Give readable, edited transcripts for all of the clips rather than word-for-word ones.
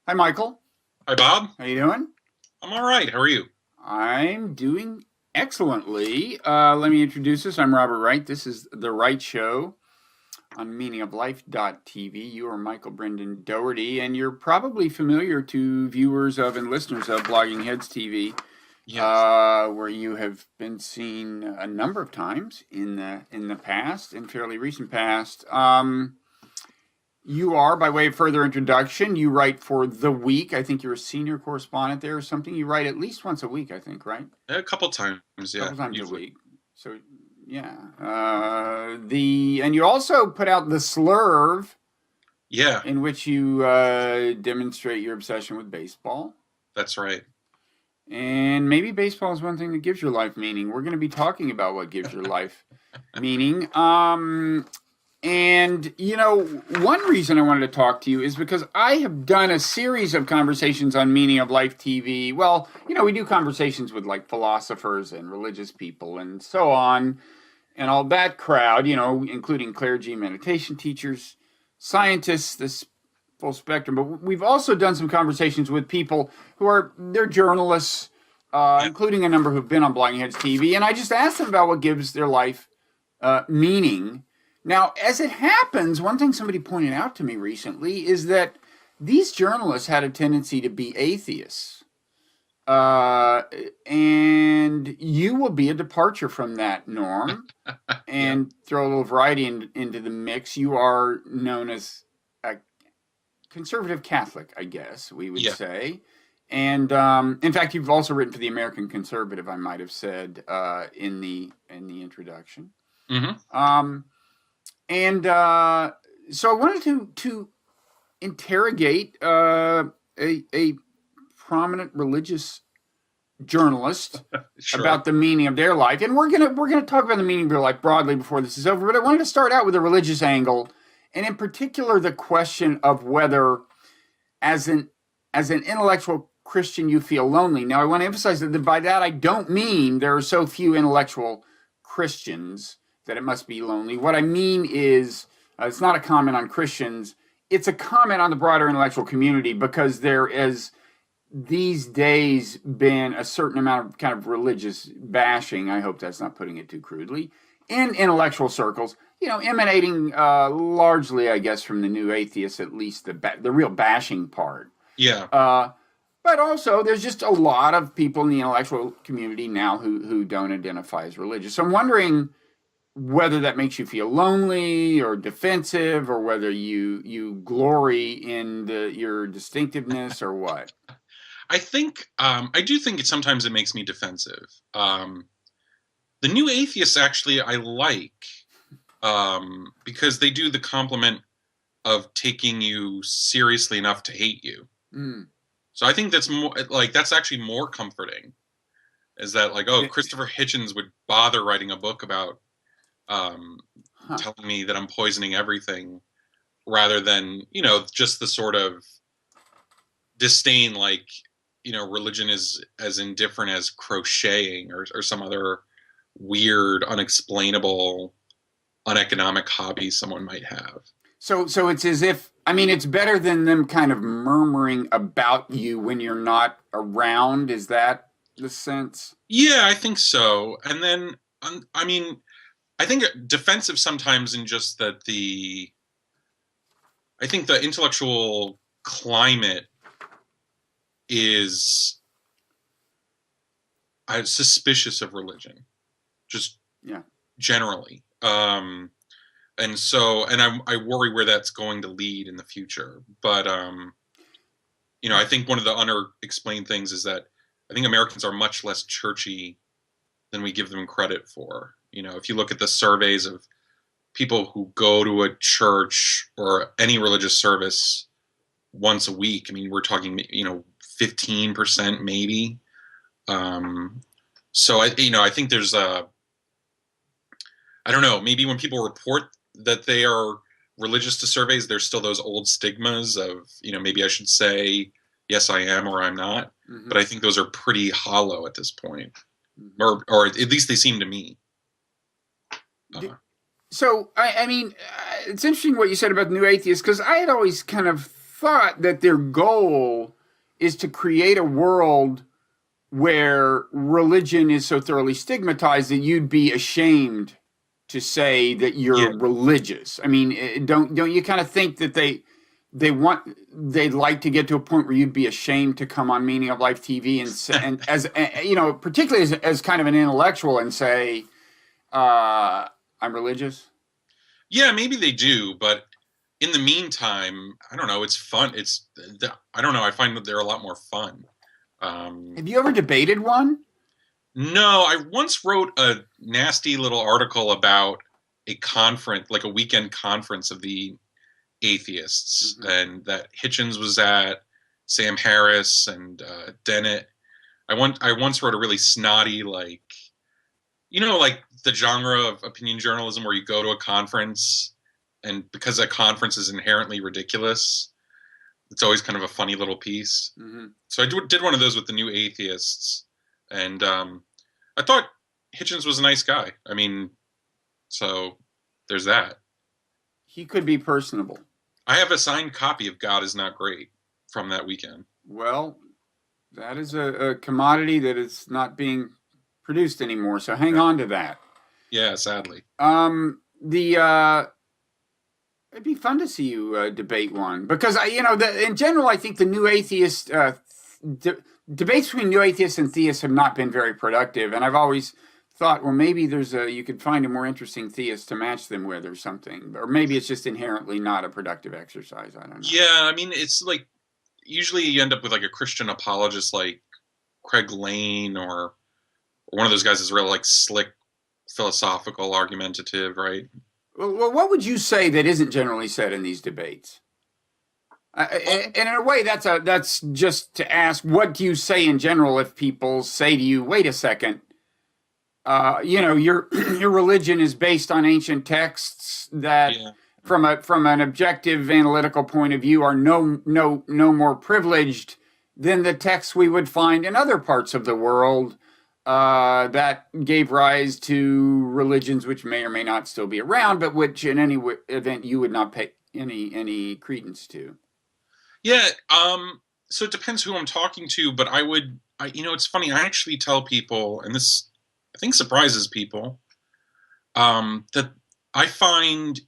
Hi, Michael. Hi, Bob. How you doing? I'm all right. How are you? I'm doing excellently. Let me introduce us. I'm Robert Wright. This is The Wright Show on meaningoplife.tv. You are Michael Brendan Dougherty, and you're probably familiar to viewers of and listeners of Blogging Heads TV, Yes. where you have been seen a number of times in the past, in fairly recent past. You are, by way of further introduction, you write for The Week. I think you're a senior correspondent there or something. You write at least once a week, I think, right? A couple times, A yeah, couple times a usually. week. So, yeah. And you also put out the Slurve, Yeah, in which you demonstrate your obsession with baseball. that's right. And maybe baseball is one thing that gives your life meaning. We're going to be talking about what gives your life meaning. And, one reason I wanted to talk to you is because I have done a series of conversations on Meaning of Life TV. Well, we do conversations with like philosophers and religious people and so on, and all that crowd, including clergy, meditation teachers, scientists, this full spectrum. But we've also done some conversations with people they're journalists, Yeah. including a number who've been on Blogging Heads TV. And I just asked them about what gives their life meaning. Now, as it happens, one thing somebody pointed out to me recently is that these journalists had a tendency to be atheists. And you will be a departure from that norm Yeah. and throw a little variety into the mix. You are known as a conservative Catholic, I guess we would Yeah. say. And in fact, you've also written for the American Conservative, I might have said in the introduction. hmm Um, and so I wanted to interrogate a prominent religious journalist Sure. about the meaning of their life, and we're gonna talk about the meaning of their life broadly before this is over. But I wanted to start out with a religious angle, and in particular, the question of whether, as an intellectual Christian, you feel lonely. Now, I want to emphasize that by that I don't mean there are so few intellectual Christians that it must be lonely. What I mean is, it's not a comment on Christians, it's a comment on the broader intellectual community, because there is these days been a certain amount of kind of religious bashing. I hope that's not putting it too crudely in intellectual circles, emanating largely, I guess, from the new atheists, at least the real bashing part. Yeah. But also, there's just a lot of people in the intellectual community now who don't identify as religious. So I'm wondering whether that makes you feel lonely or defensive, or whether you glory in your distinctiveness, or what. I do think sometimes it makes me defensive. The new atheists actually I like because they do the compliment of taking you seriously enough to hate you. Mm. So I think that's actually more comforting. Is that like, oh, Christopher Hitchens would bother writing a book about Huh. telling me that I'm poisoning everything, rather than just the sort of disdain, like religion is as indifferent as crocheting or some other weird, unexplainable, uneconomic hobby someone might have. So it's as if, I mean, it's better than them kind of murmuring about you when you're not around. Is that the sense? Yeah, I think so. And then I mean, I think defensive sometimes in just that I think the intellectual climate is suspicious of religion, just Yeah. generally. And so, and I worry where that's going to lead in the future. But I think one of the unexplained things is that I think Americans are much less churchy than we give them credit for. If you look at the surveys of people who go to a church or any religious service once a week, I mean, we're talking, 15% maybe. So I think there's I don't know, maybe when people report that they are religious to surveys, there's still those old stigmas of, maybe I should say, yes, I am, or I'm not. Mm-hmm. But I think those are pretty hollow at this point, Mm-hmm. or at least they seem to me. So, I mean, it's interesting what you said about the new atheists, because I had always kind of thought that their goal is to create a world where religion is so thoroughly stigmatized that you'd be ashamed to say that you're religious. I mean, don't you kind of think that they'd like to get to a point where you'd be ashamed to come on Meaning of Life TV and as particularly as kind of an intellectual and say, I'm religious? Yeah, maybe they do, but in the meantime, I don't know. It's fun. I don't know. I find that they're a lot more fun. Have you ever debated one? No, I once wrote a nasty little article about a conference, like a weekend conference of the Atheists, and that Hitchens was at, Sam Harris and Dennett. I once wrote a really snotty, like the genre of opinion journalism where you go to a conference, and because a conference is inherently ridiculous, it's always kind of a funny little piece. So I did one of those with the New Atheists, and I thought Hitchens was a nice guy. I mean, so there's that. He could be personable. I have a signed copy of God Is Not Great from that weekend. Well, that is a commodity that is not being produced anymore, so hang on to that. Yeah, sadly. It'd be fun to see you debate one, because in general, I think the New Atheist debates between New Atheists and Theists have not been very productive, and I've always thought, well, maybe you could find a more interesting theist to match them with or something, or maybe it's just inherently not a productive exercise. I don't know. Yeah, I mean, it's like usually you end up with like a Christian apologist like Craig Lane or one of those guys is real like slick, philosophical, argumentative, right? Well, what would you say that isn't generally said in these debates? And in a way, that's just to ask, what do you say in general if people say to you, wait a second, your religion is based on ancient texts that, from an objective analytical point of view, are no more privileged than the texts we would find in other parts of the world that gave rise to religions which may or may not still be around, but which in any event you would not pay any credence to. Yeah, so it depends who I'm talking to, but it's funny, I actually tell people, and this I think surprises people, that I find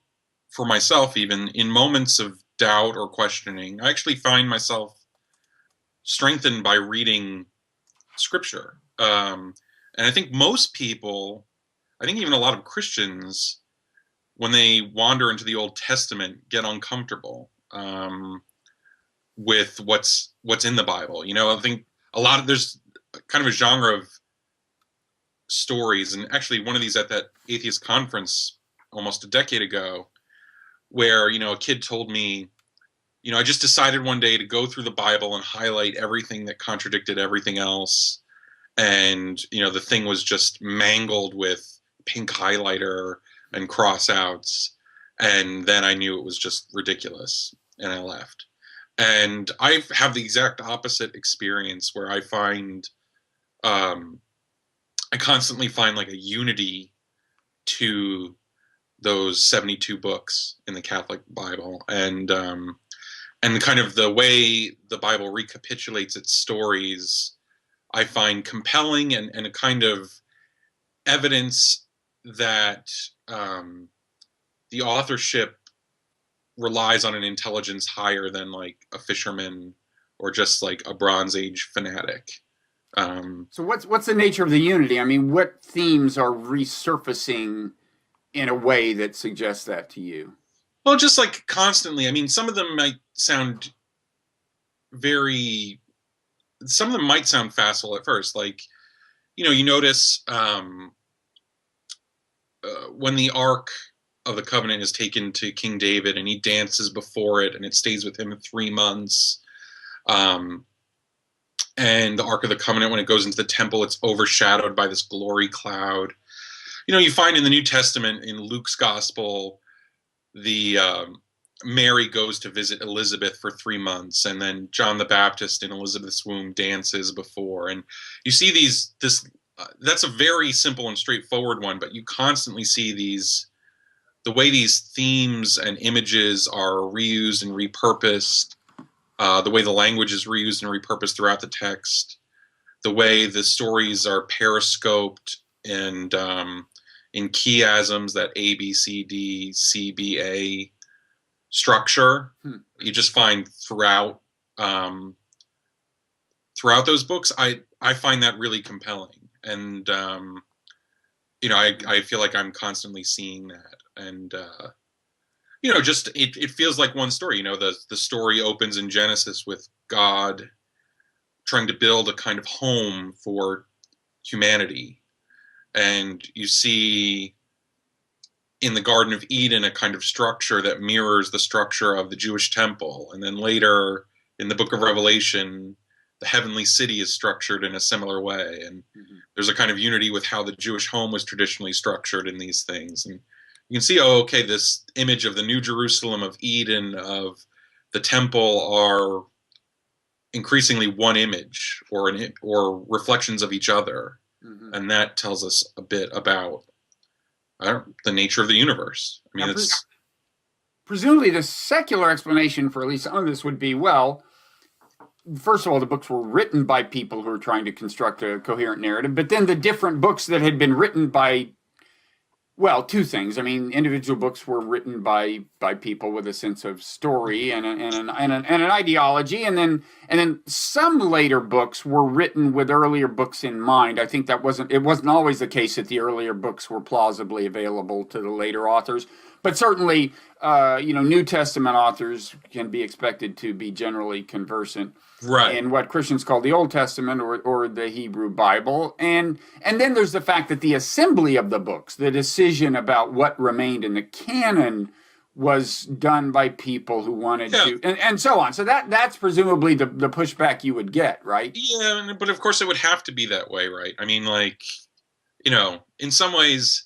for myself, even in moments of doubt or questioning, I actually find myself strengthened by reading scripture. And I think most people, I think even a lot of Christians, when they wander into the Old Testament, get uncomfortable with what's in the Bible. I think there's kind of a genre of stories, and actually one of these at that atheist conference almost a decade ago, where a kid told me, I just decided one day to go through the Bible and highlight everything that contradicted everything else, and the thing was just mangled with pink highlighter and cross-outs, and then I knew it was just ridiculous, and I left. And I have the exact opposite experience, where I find I constantly find like a unity to those 72 books in the Catholic Bible, and kind of the way the Bible recapitulates its stories, I find compelling and a kind of evidence that the authorship relies on an intelligence higher than like a fisherman or just like a Bronze Age fanatic. So what's the nature of the unity? I mean, what themes are resurfacing in a way that suggests that to you? Well, just like constantly. I mean, some of them might sound facile at first. Like, you notice when the Ark of the Covenant is taken to King David and he dances before it and it stays with him 3 months. And the Ark of the Covenant, when it goes into the temple, it's overshadowed by this glory cloud. You find in the New Testament, in Luke's gospel, the Mary goes to visit Elizabeth for 3 months, and then John the Baptist in Elizabeth's womb dances before. And you see that's a very simple and straightforward one, but you constantly see the way these themes and images are reused and repurposed the way the language is reused and repurposed throughout the text, the way the stories are periscoped and in chiasms, that A, B, C, D, C, B, A structure. You just find throughout those books. I find that really compelling, and I feel like I'm constantly seeing that, and just it feels like one story. The story opens in Genesis with God trying to build a kind of home for humanity, and you see in the Garden of Eden a kind of structure that mirrors the structure of the Jewish temple, and then later in the book of Revelation, the heavenly city is structured in a similar way, and there's a kind of unity with how the Jewish home was traditionally structured in these things. And you can see, this image of the New Jerusalem, of Eden, of the temple are increasingly one image or reflections of each other, and that tells us a bit about the nature of the universe. I mean, presumably the secular explanation for at least some of this would be, well, first of all, the books were written by people who were trying to construct a coherent narrative, but then the different books that had been written by, well, two things. I mean, individual books were written by people with a sense of story and an ideology, and then some later books were written with earlier books in mind. I think it wasn't always the case that the earlier books were plausibly available to the later authors, but certainly, New Testament authors can be expected to be generally conversant in what Christians call the Old Testament or the Hebrew Bible. And then there's the fact that the assembly of the books, the decision about what remained in the canon, was done by people who wanted to, and so on. So that's presumably the pushback you would get, right? Yeah, but of course it would have to be that way, right? I mean, in some ways,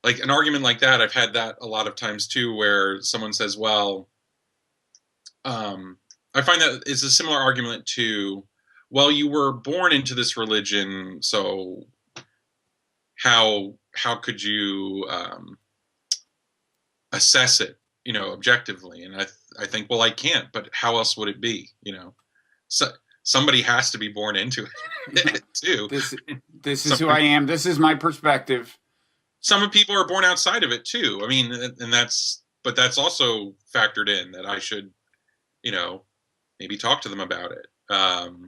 like an argument like that, I've had that a lot of times too, where someone says, well, I find that it's a similar argument to, well, you were born into this religion, so how could you assess it, objectively? And I think, well, I can't, but how else would it be? So somebody has to be born into it too. This is who I am. This is my perspective. Some people are born outside of it too. I mean, and that's also factored in, that I should, maybe talk to them about it.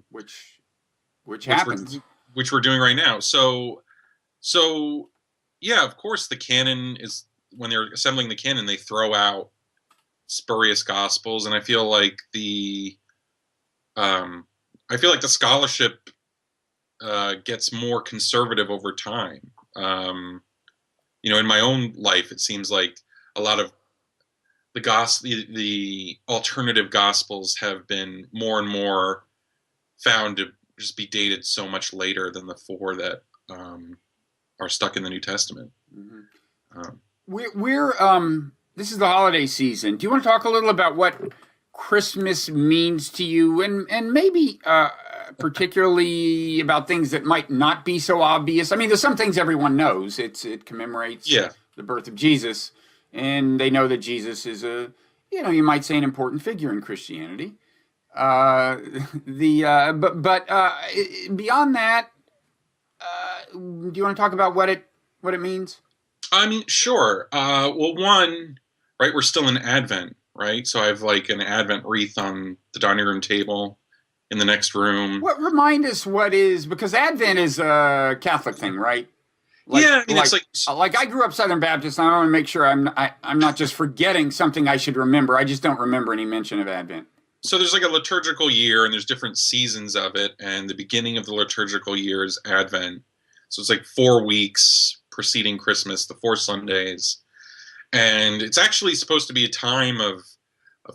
Which happens. Which we're doing right now. So yeah, of course the canon is, when they're assembling the canon, they throw out spurious gospels, and I feel like the scholarship gets more conservative over time. In my own life, it seems like a lot of the alternative gospels have been more and more found to just be dated so much later than the four that are stuck in the New Testament. This is the holiday season. Do you want to talk a little about what Christmas means to you, and maybe particularly about things that might not be so obvious? I mean, there's some things everyone knows. It commemorates the birth of Jesus, and they know that Jesus is you might say, an important figure in Christianity. But beyond that, do you want to talk about what it means? I mean, sure. Well, one, right, we're still in Advent, right? So I have like an Advent wreath on the dining room table in the next room. Remind us what is, because Advent is a Catholic thing, right? It's like I grew up Southern Baptist, and I want to make sure I'm not just forgetting something I should remember. I just don't remember any mention of Advent. So there's like a liturgical year, and there's different seasons of it, and the beginning of the liturgical year is Advent. So it's like 4 weeks preceding Christmas, the 4 Sundays. And it's actually supposed to be a time of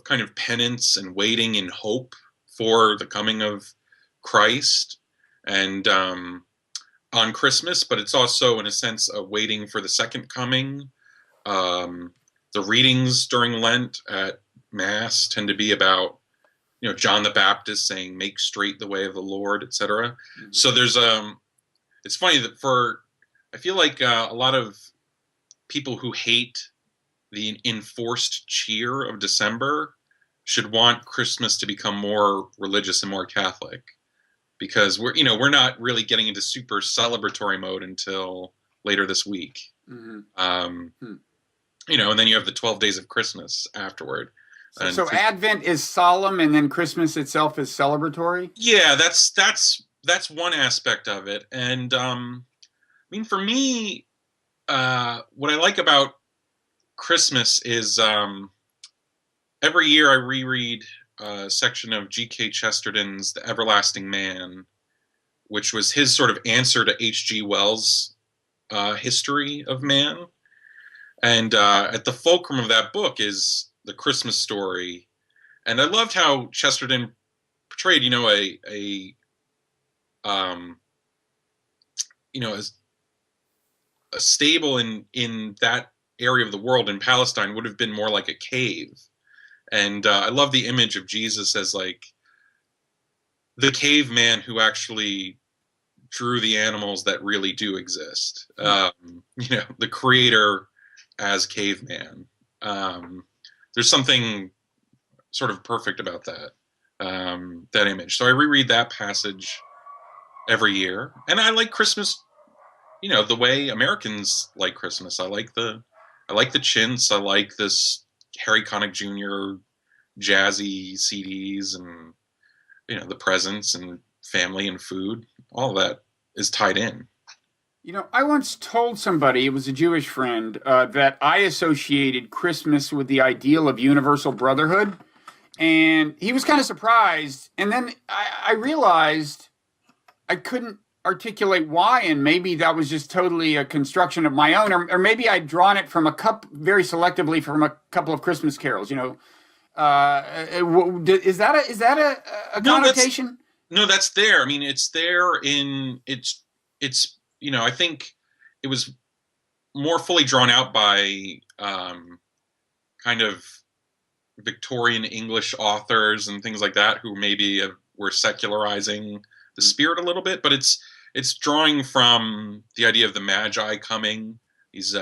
kind of penance and waiting in hope for the coming of Christ and on Christmas, but it's also, in a sense, a waiting for the second coming. The readings during Lent at Mass tend to be about, John the Baptist saying, "Make straight the way of the Lord," etc. Mm-hmm. So there's it's funny that I feel like a lot of people who hate the enforced cheer of December should want Christmas to become more religious and more Catholic, because we're not really getting into super celebratory mode until later this week. Mm-hmm. And then you have the 12 days of Christmas afterward. So Advent is solemn, and then Christmas itself is celebratory? Yeah, that's one aspect of it. And for me, what I like about Christmas is every year I reread a section of G.K. Chesterton's The Everlasting Man, which was his sort of answer to H.G. Wells' history of man. And at the fulcrum of that book is the Christmas story. And I loved how Chesterton portrayed, a stable in that area of the world in Palestine would have been more like a cave. And I love the image of Jesus as like the caveman who actually drew the animals that really do exist. The creator as caveman. There's something sort of perfect about that image. So I reread that passage every year, and I like Christmas, the way Americans like Christmas. I like the chintz. I like this Harry Connick Jr. jazzy CDs, and the presents and family and food. All of that is tied in. I once told somebody, it was a Jewish friend, that I associated Christmas with the ideal of universal brotherhood. And he was kind of surprised. And then I realized I couldn't articulate why. And maybe that was just totally a construction of my own. Or maybe I'd drawn it from very selectively from a couple of Christmas carols. Is that a connotation? No, that's there. I mean, it's there it's I think it was more fully drawn out by kind of Victorian English authors and things like that who maybe were secularizing the spirit a little bit, but it's drawing from the idea of the Magi coming, these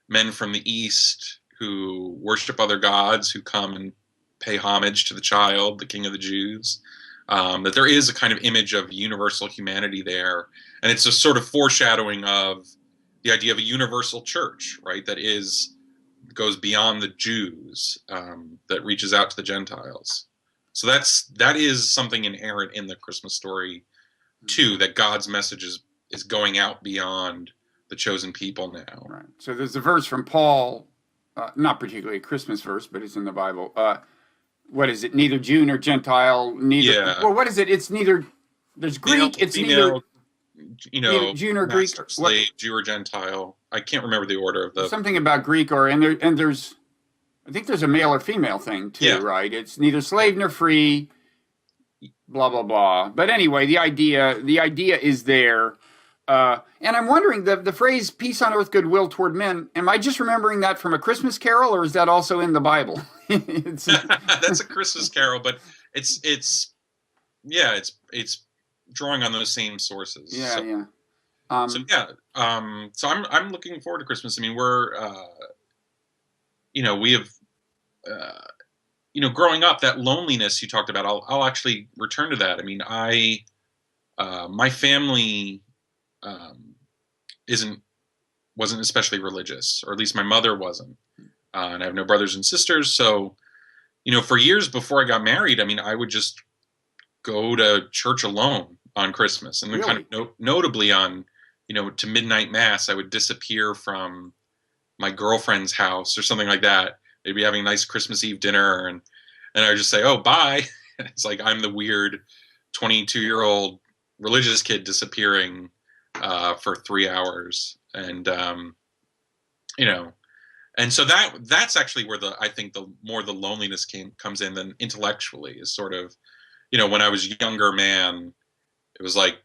men from the East who worship other gods, who come and pay homage to the child, the King of the Jews. That there is a kind of image of universal humanity there. And it's a sort of foreshadowing of the idea of a universal church, right? That goes beyond the Jews, that reaches out to the Gentiles. So that is something inherent in the Christmas story too, that God's message is going out beyond the chosen people now. Right. So there's a verse from Paul, not particularly a Christmas verse, but it's in the Bible. What is it? Neither Jew nor Gentile. Neither. Yeah. Well, what is it? It's neither. There's Greek. It's neither. Neither Jew nor Greek. Slave, Jew or Gentile. I can't remember the order of the. Something about Greek and there's. I think there's a male or female thing too, right? It's neither slave nor free. Blah blah blah. But anyway, the idea is there. And I'm wondering, the phrase "peace on earth, goodwill toward men." Am I just remembering that from a Christmas carol, or is that also in the Bible? That's a Christmas carol, but it's drawing on those same sources. Yeah. So I'm looking forward to Christmas. I mean, we're we have growing up, that loneliness you talked about. I'll actually return to that. I mean, my family wasn't especially religious, or at least my mother wasn't, and I have no brothers and sisters. So, for years before I got married, I mean, I would just go to church alone on Christmas, and then kind of notably on, to midnight mass, I would disappear from my girlfriend's house or something like that. They'd be having a nice Christmas Eve dinner, and I would just say, "Oh, bye." It's like I'm the weird 22-year-old religious kid disappearing for 3 hours, and and so that's actually where I think the more the loneliness comes in than intellectually, is sort of, when I was a younger man, it was like,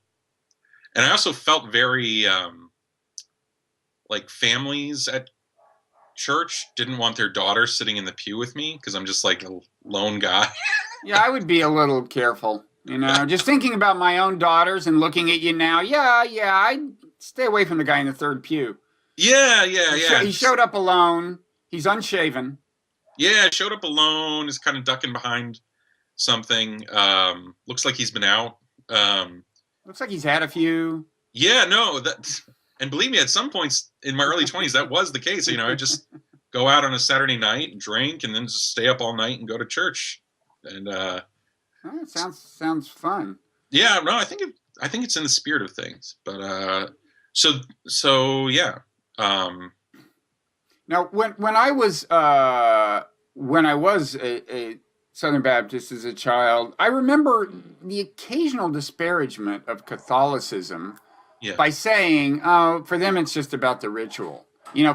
and I also felt very like families at church didn't want their daughter sitting in the pew with me because I'm just like a lone guy. Yeah, I would be a little careful, just thinking about my own daughters and looking at you now. Yeah, I'd stay away from the guy in the third pew. Yeah. He showed up alone. He's unshaven. Yeah, showed up alone. Is kind of ducking behind something. Looks like he's been out. Um, Looks like he's had a few. yeah, no, that, and believe me, at some points in my early 20s, that was the case. I just go out on a Saturday night, drink, and then just stay up all night and go to church. And Oh, it sounds fun. yeah, no, I think it's in the spirit of things. But so yeah. Um, Now, when I was a Southern Baptist as a child, I remember the occasional disparagement of Catholicism yeah, by saying, "Oh, for them it's just about the ritual.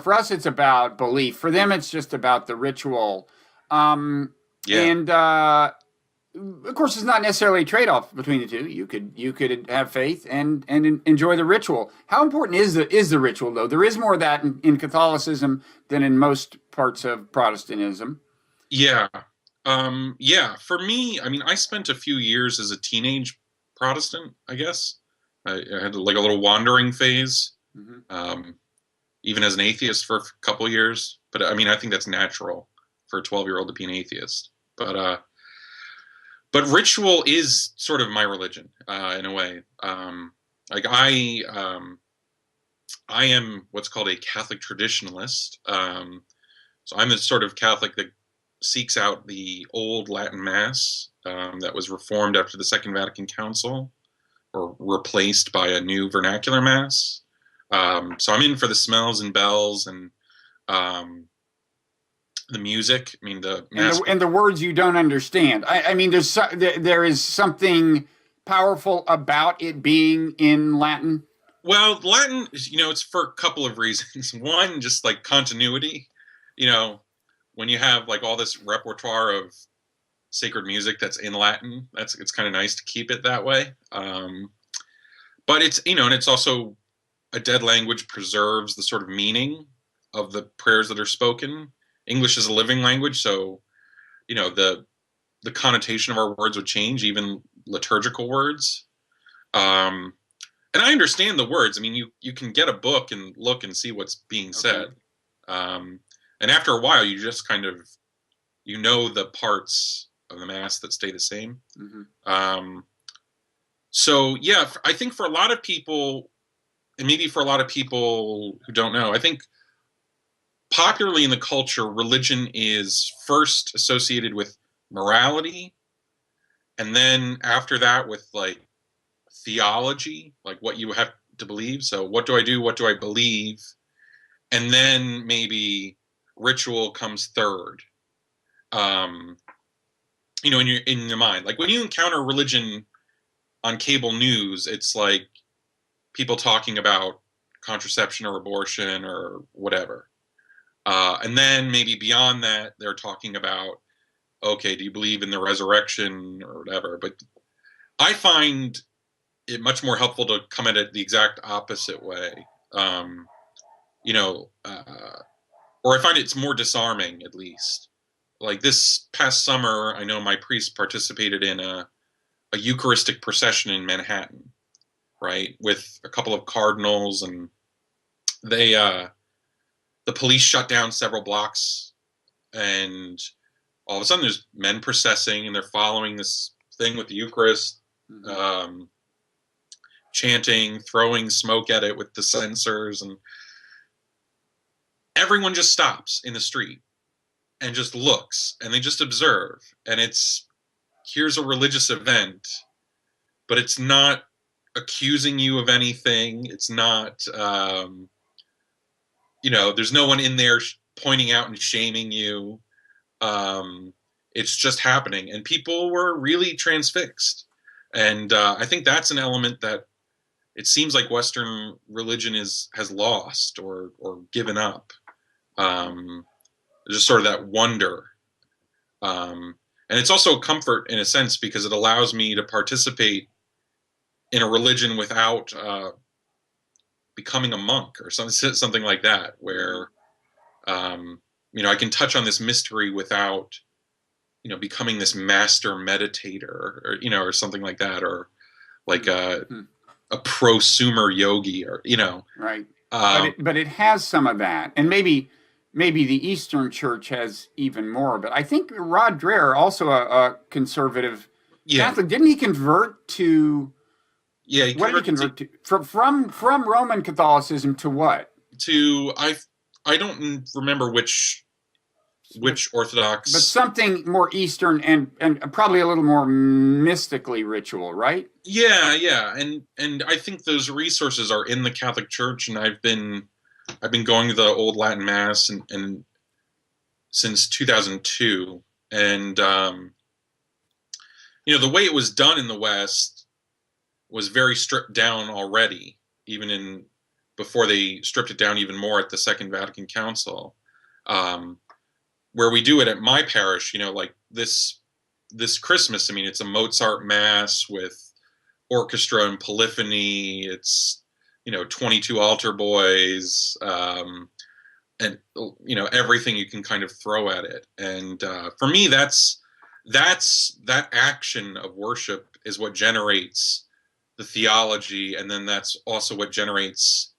For us it's about belief. For them it's just about the ritual." yeah. And of course, it's not necessarily a trade-off between the two. You could have faith and enjoy the ritual. How important is the ritual, though? There is more of that in Catholicism than in most parts of Protestantism. Yeah. Yeah. For me, I mean, I spent a few years as a teenage Protestant, I guess. I had like a little wandering phase, Hmm. um, even as an atheist for a couple of years. But I mean, I think that's natural for a 12-year-old to be an atheist. But ritual is sort of my religion, in a way. Like I am what's called a Catholic traditionalist. So I'm the sort of Catholic that seeks out the old Latin Mass that was reformed after the Second Vatican Council, or replaced by a new vernacular Mass. So I'm in for the smells and bells and um, the music. I mean, the And Mass. the words you don't understand. I mean, there is something powerful about it being in Latin. Well, Latin, it's for a couple of reasons. One, just like continuity. You know, when you have like all this repertoire of sacred music that's in Latin, it's kind of nice to keep it that way. But it's and it's also a dead language preserves the sort of meaning of the prayers that are spoken. English is a living language, so the connotation of our words would change, even liturgical words. Um, and I understand the words. I mean, you can get a book and look and see what's being Okay. said. Um, and after a while, you just kind of the parts of the mass that stay the same. Hmm. Um, so yeah, I think for a lot of people, and maybe for a lot of people who don't know, I think popularly in the culture, religion is first associated with morality, and then after that with like theology, like what you have to believe. So what do I do? What do I believe? And then maybe ritual comes third. Um, in your mind, like when you encounter religion on cable news, it's like people talking about contraception or abortion or whatever. And then maybe beyond that, they're talking about, okay, do you believe in the resurrection or whatever? But I find it much more helpful to come at it the exact opposite way. Um, you know, or I find it's more disarming, at least. Like this past summer, I know my priest participated in a Eucharistic procession in Manhattan, right, with a couple of cardinals, and they the police shut down several blocks, and all of a sudden there's men processing, and they're following this thing with the Eucharist, Hmm. um, chanting, throwing smoke at it with the censers, and everyone just stops in the street and just looks, and they just observe, and here's a religious event, but it's not accusing you of anything. It's not, there's no one in there pointing out and shaming you. It's just happening, and people were really transfixed. And I think that's an element that it seems like Western religion has lost or given up. Um, just sort of that wonder. And it's also a comfort in a sense because it allows me to participate in a religion without becoming a monk or something like that, where I can touch on this mystery without becoming this master meditator, or something like that, or like a prosumer yogi, or Right. um, But it has some of that, and maybe maybe the Eastern Church has even more. But I think Rod Dreher, also a conservative Catholic, didn't he convert to? Yeah, what did he convert to? From Roman Catholicism to what? To I don't remember which Orthodox, but something more Eastern and probably a little more mystically ritual, right? Yeah, and I think those resources are in the Catholic Church, and I've been going to the old Latin Mass and since 2002, and the way it was done in the West was very stripped down already, even before they stripped it down even more at the Second Vatican Council. Where we do it at my parish, like this Christmas, I mean, it's a Mozart Mass with orchestra and polyphony. It's 22 altar boys, and everything you can kind of throw at it. And for me, that action of worship is what generates the theology, and then that's also what generates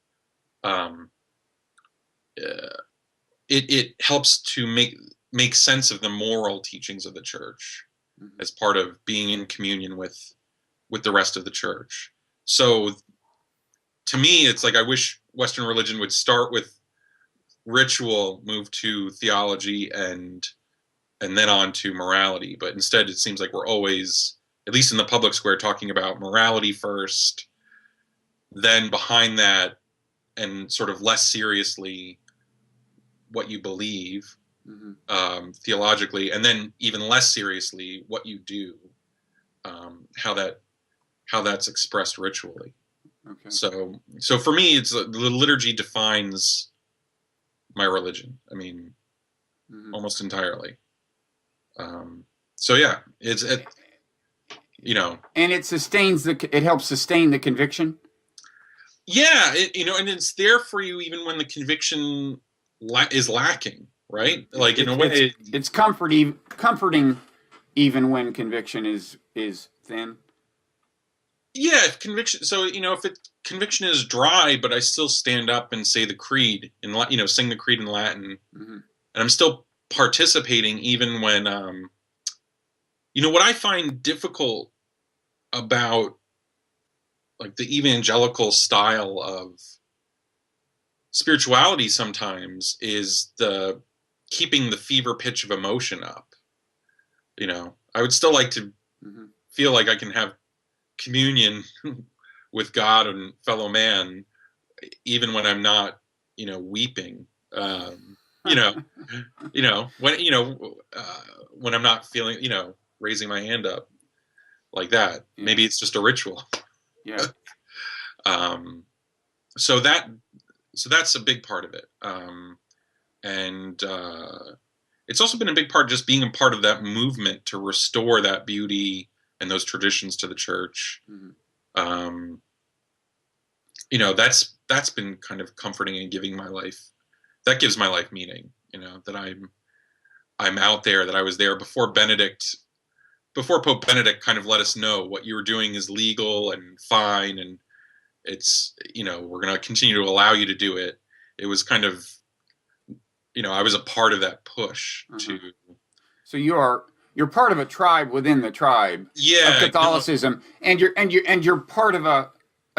it helps to make sense of the moral teachings of the church as part of being in communion with the rest of the church. So to me, it's like I wish Western religion would start with ritual, move to theology, and then on to morality. But instead, it seems like we're always, at least in the public square, talking about morality first, then behind that, and sort of less seriously, what you believe theologically, and then even less seriously what you do, how that's expressed ritually. Okay. So for me, it's the liturgy defines my religion. I mean, almost entirely. So yeah, and it helps sustain the conviction. Yeah, and it's there for you even when the conviction is lacking, right? Like in a way, it's comforting even when conviction is thin. Yeah, if conviction. So if conviction is dry, but I still stand up and say the creed and sing the creed in Latin, and I'm still participating even when what I find difficult about like the evangelical style of spirituality sometimes is the keeping the fever pitch of emotion up. I would still like to feel like I can have communion with God and fellow man, even when I'm not, weeping. When I'm not feeling, raising my hand up like that. Yeah. Maybe it's just a ritual. Yeah. So that's a big part of it. And it's also been a big part just being a part of that movement to restore that beauty and those traditions to the church. That's been kind of comforting and giving my life. That gives my life meaning, that I'm out there, that I was there before Pope Benedict kind of let us know what you were doing is legal and fine, and it's, we're going to continue to allow you to do it. It was kind of, I was a part of that push to. So you're part of a tribe within the tribe of Catholicism, and you're part of a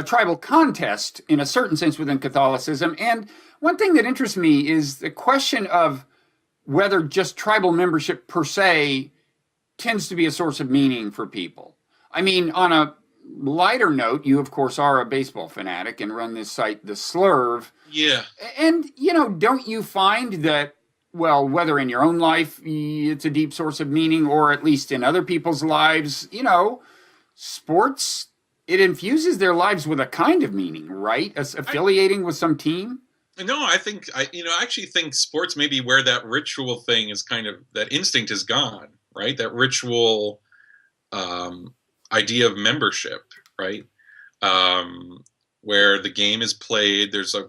tribal contest in a certain sense within Catholicism. And one thing that interests me is the question of whether just tribal membership per se tends to be a source of meaning for people. I mean, on a lighter note, you of course are a baseball fanatic and run this site, the Slurve. Yeah. And don't you find that, well, whether in your own life it's a deep source of meaning, or at least in other people's lives, sports, it infuses their lives with a kind of meaning, right? As affiliating with some team. No, I actually think sports may be where that ritual thing is kind of, that instinct is gone, right? That ritual idea of membership, right? Where the game is played, there's a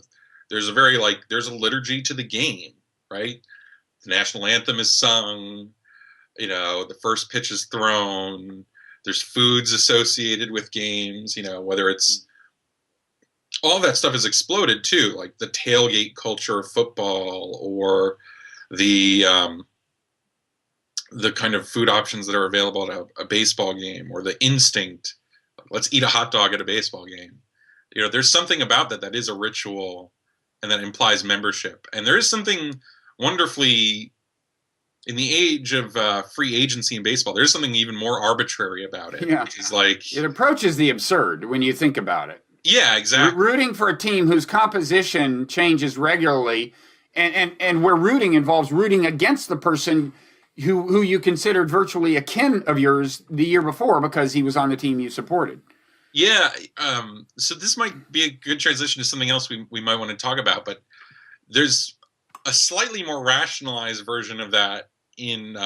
very there's a liturgy to the game, right? The national anthem is sung, the first pitch is thrown, there's foods associated with games, whether it's all that stuff has exploded too, like the tailgate culture of football, or the kind of food options that are available at a baseball game, or the instinct, let's eat a hot dog at a baseball game. You know, there's something about that that is a ritual and that implies membership. And there is something wonderfully, in the age of free agency in baseball, there's something even more arbitrary about it. Yeah. Which is like, it approaches the absurd when you think about it. yeah, exactly. Rooting for a team whose composition changes regularly, and where rooting involves rooting against the person who you considered virtually a kin of yours the year before because he was on the team you supported. Yeah. So this might be a good transition to something else we might want to talk about, but there's a slightly more rationalized version of that in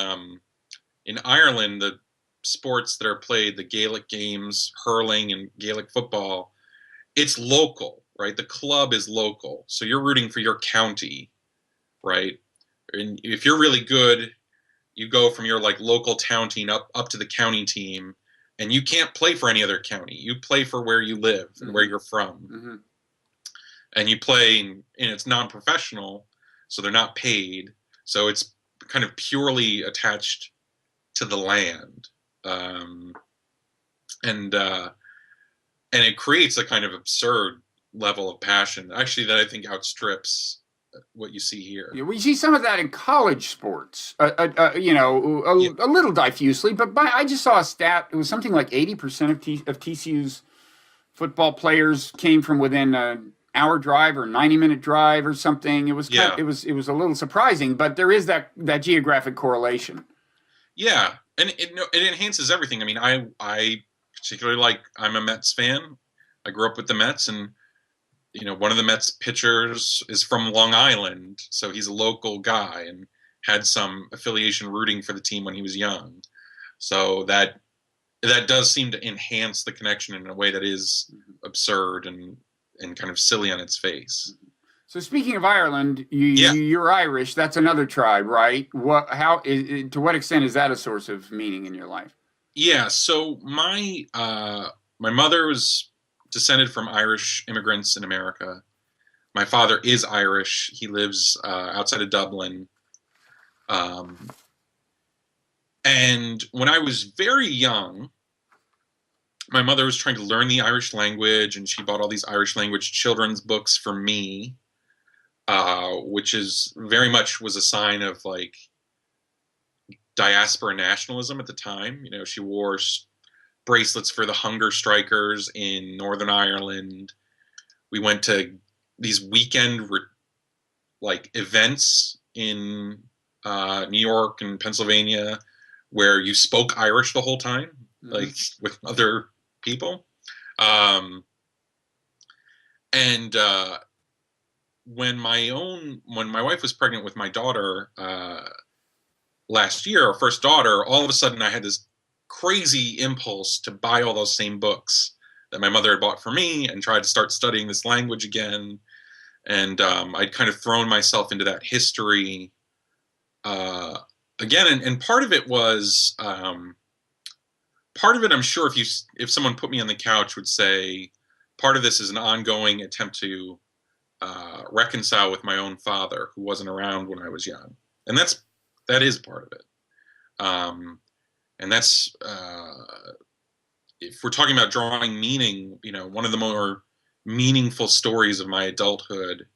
Ireland. The sports that are played, the Gaelic games, hurling and Gaelic football, it's local, right? The club is local. So you're rooting for your county, right? And if you're really good, you go from your like local town team up to the county team, and you can't play for any other county. You play for where you live and where you're from. Mm-hmm. And you play, and it's non-professional, so they're not paid. So it's kind of purely attached to the land. And it creates a kind of absurd level of passion, actually, that I think outstrips what you see here. Yeah, we see some of that in college sports, a little diffusely, but I just saw a stat. It was something like 80% of TCU's football players came from within an hour drive or 90-minute drive or something. It was it was a little surprising, but there is that geographic correlation. Yeah, and it enhances everything. I mean, I particularly I'm a Mets fan. I grew up with the Mets, and one of the Mets pitchers is from Long Island, so he's a local guy and had some affiliation rooting for the team when he was young. So that does seem to enhance the connection in a way that is absurd and kind of silly on its face. So speaking of Ireland, you're Irish. That's another tribe, right? To what extent is that a source of meaning in your life? Yeah. So my mother was descended from Irish immigrants in America. My father is Irish. He lives outside of Dublin. And when I was very young, my mother was trying to learn the Irish language, and she bought all these Irish language children's books for me, which is very much was a sign of diaspora nationalism at the time. She wore bracelets for the hunger strikers in Northern Ireland. We went to these weekend events in New York and Pennsylvania where you spoke Irish the whole time, with other people. And when my wife was pregnant with my daughter last year, our first daughter, all of a sudden I had this crazy impulse to buy all those same books that my mother had bought for me and try to start studying this language again. And I'd kind of thrown myself into that history again. And part of it was, I'm sure if someone put me on the couch would say, part of this is an ongoing attempt to reconcile with my own father, who wasn't around when I was young. And that is part of it. And that's, if we're talking about drawing meaning, one of the more meaningful stories of my adulthood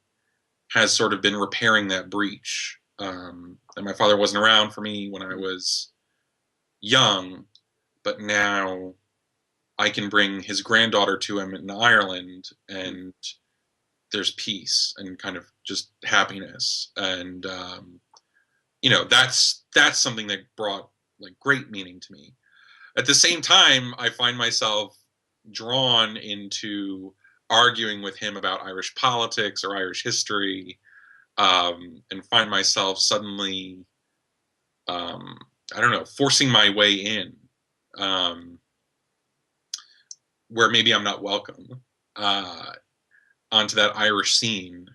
has sort of been repairing that breach. And my father wasn't around for me when I was young, but now I can bring his granddaughter to him in Ireland, and there's peace and kind of just happiness. And, that's something that brought great meaning to me. At the same time, I find myself drawn into arguing with him about Irish politics or Irish history, and find myself suddenly, forcing my way in, where maybe I'm not welcome onto that Irish scene.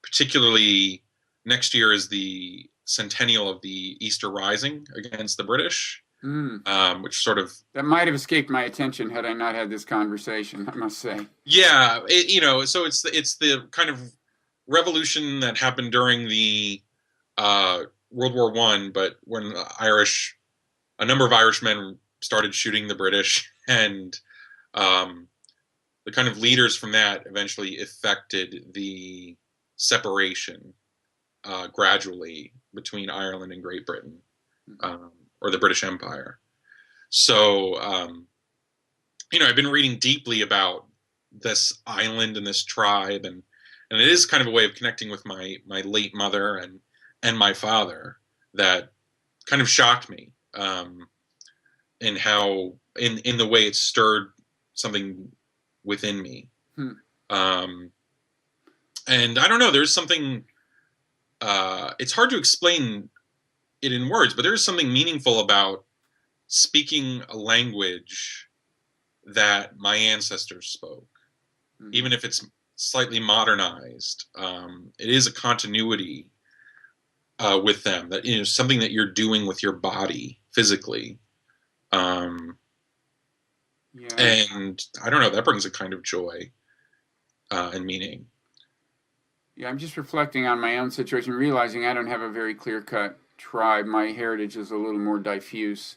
Particularly, next year is the centennial of the Easter Rising against the British. which sort of that might have escaped my attention had I not had this conversation, I must say. Yeah, so it's the kind of revolution that happened during the World War I, but when a number of Irishmen started shooting the British, and the kind of leaders from that eventually effected the separation gradually between Ireland and Great Britain, or the British Empire. So, I've been reading deeply about this island and this tribe, and it is kind of a way of connecting with my late mother and my father that kind of shocked me, in how in the way it stirred something within me. And I don't know, there's something, it's hard to explain it in words, but there's something meaningful about speaking a language that my ancestors spoke, even if it's slightly modernized. It is a continuity with them, that something that you're doing with your body physically. And I don't know, that brings a kind of joy and meaning. Yeah, I'm just reflecting on my own situation, realizing I don't have a very clear-cut tribe. My heritage is a little more diffuse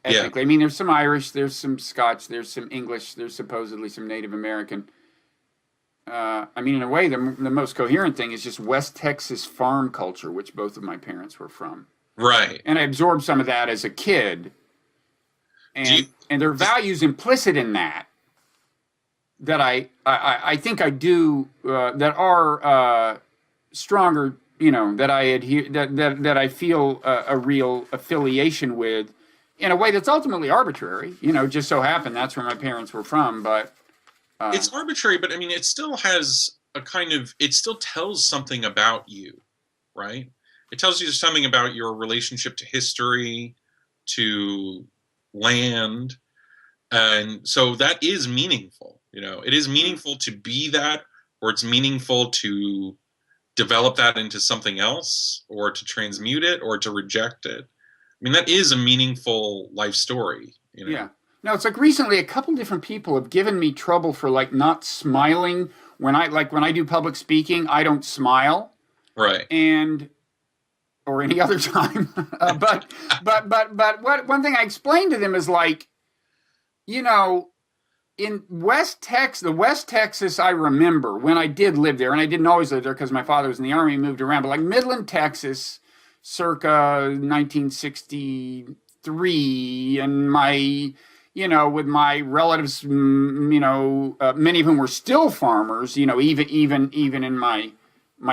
ethnically. I mean, there's some Irish, there's some Scotch, there's some English, there's supposedly some Native American. I mean, in a way, the most coherent thing is just West Texas farm culture, which both of my parents were from. Right. And I absorbed some of that as a kid. And there are values implicit in that I think I do, that are stronger, that I adhere, that I feel a real affiliation with, in a way that's ultimately arbitrary. Just so happened that's where my parents were from, but it's arbitrary, but I mean, it still has it still tells something about you, right? It tells you something about your relationship to history, to land. And so that is meaningful. It is meaningful to be that, or it's meaningful to develop that into something else, or to transmute it, or to reject it. I mean, that is a meaningful life story. Yeah. No, it's like recently a couple different people have given me trouble for not smiling when I do public speaking. I don't smile, right? Or any other time. But one thing I explained to them is in West Texas, I remember when I did live there, and I didn't always live there because my father was in the Army and moved around, but Midland, Texas, circa 1963, and with my relatives, many of whom were still farmers, even in my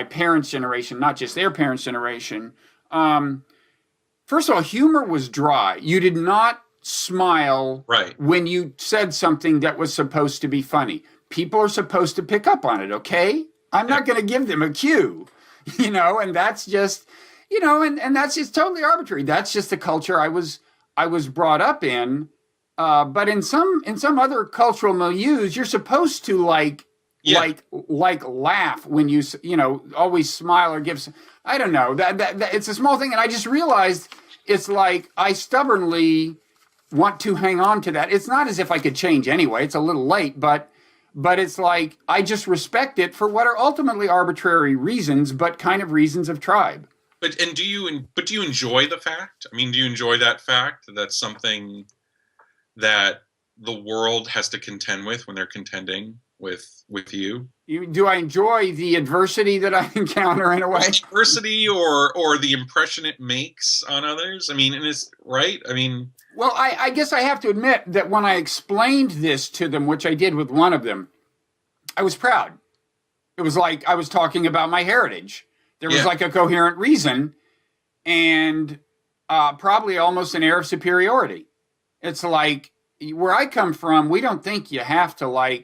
parents' generation, not just their parents' generation. First of all, humor was dry. You did not smile when you said something that was supposed to be funny. People are supposed to pick up on it, okay? I'm not going to give them a cue, and that's just, and that's just totally arbitrary. That's just the culture I was brought up in. But in some other cultural milieus, you're supposed to laugh when you always smile or give. I don't know, that it's a small thing, and I just realized it's I stubbornly want to hang on to that. It's not as if I could change anyway. It's a little late, but it's I just respect it for what are ultimately arbitrary reasons, but kind of reasons of tribe. But do you enjoy the fact? I mean, do you enjoy that fact that that's something that the world has to contend with when they're contending with you? Do I enjoy the adversity that I encounter in a way? Adversity or the impression it makes on others? I mean, and it's right. I mean, well, I guess I have to admit that when I explained this to them, which I did with one of them, I was proud. It was like I was talking about my heritage. There was a coherent reason, and probably almost an air of superiority. It's where I come from, we don't think you have to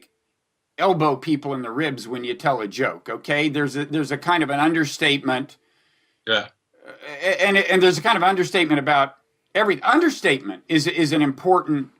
elbow people in the ribs when you tell a joke. Okay, there's a kind of an understatement. Yeah, and there's a kind of understatement about every understatement is an important.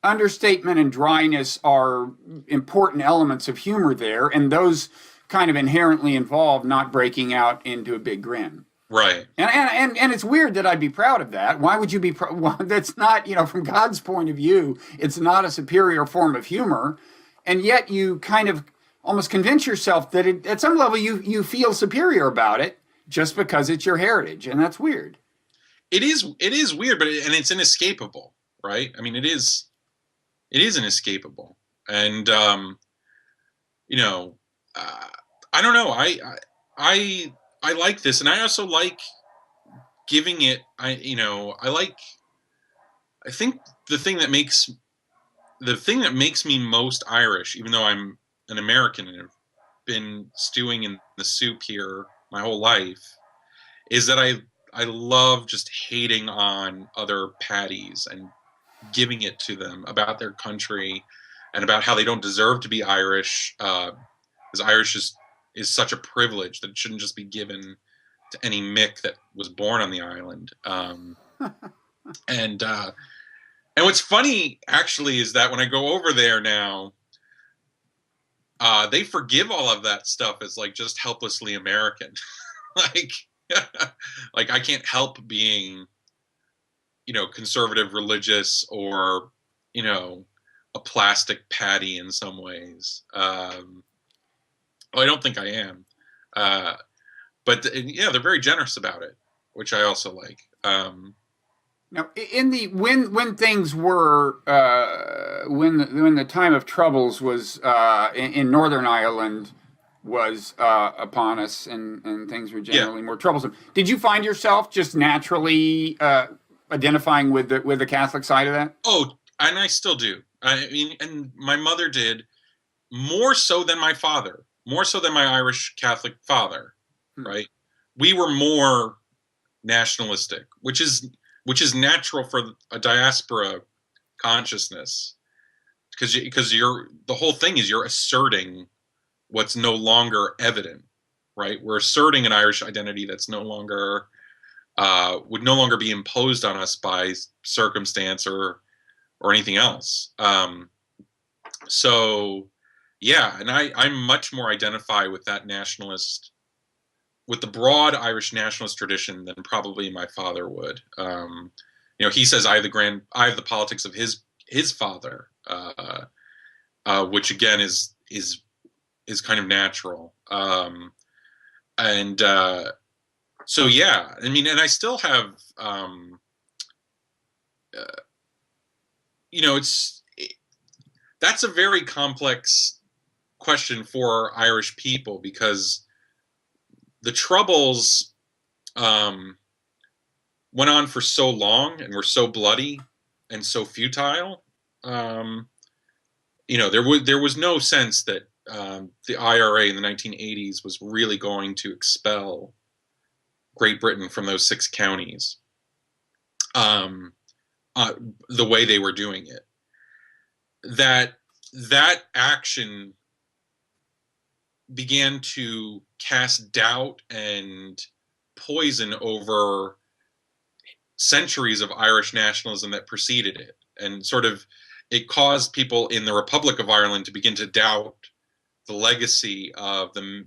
Understatement and dryness are important elements of humor there, and those kind of inherently involve not breaking out into a big grin. Right. And it's weird that I'd be proud of that. Why would you be proud? Well, that's not, from God's point of view, it's not a superior form of humor. And yet you kind of almost convince yourself that at some level you feel superior about it just because it's your heritage. And that's weird. It is weird, but and it's inescapable, right? I mean, it is inescapable. And, I don't know. I like this, and I also like giving it. I think the thing that makes me most Irish, even though I'm an American and have been stewing in the soup here my whole life, is that I love just hating on other Paddies and giving it to them about their country and about how they don't deserve to be Irish, because Irish is such a privilege that it shouldn't just be given to any Mick that was born on the island. And what's funny actually is that when I go over there now, they forgive all of that stuff as like just helplessly American. like like I can't help being conservative religious or a plastic Paddy in some ways. Well, I don't think I am. But yeah, they're very generous about it, which I also like. Now, in the when things were when the time of troubles was in Northern Ireland was upon us, and things were generally more troublesome. Did you find yourself just naturally identifying with the Catholic side of that? Oh, and I still do. I mean, and my mother did more so than my father, more so than my Irish Catholic father. Right? We were more nationalistic, which is natural for a diaspora consciousness, because the whole thing is you're asserting what's no longer evident, right? We're asserting an Irish identity that's no longer would no longer be imposed on us by circumstance or anything else. So yeah, and I much more identify with that nationalist, with the broad Irish nationalist tradition than probably my father would. He says I have the politics of his father, which again is kind of natural. So yeah, I mean, and I still have, that's a very complex question for Irish people, because the Troubles went on for so long and were so bloody and so futile. There was no sense that the IRA in the 1980s was really going to expel Great Britain from those 6 counties the way they were doing it. That action began to cast doubt and poison over centuries of Irish nationalism that preceded it, and sort of it caused people in the Republic of Ireland to begin to doubt the legacy of the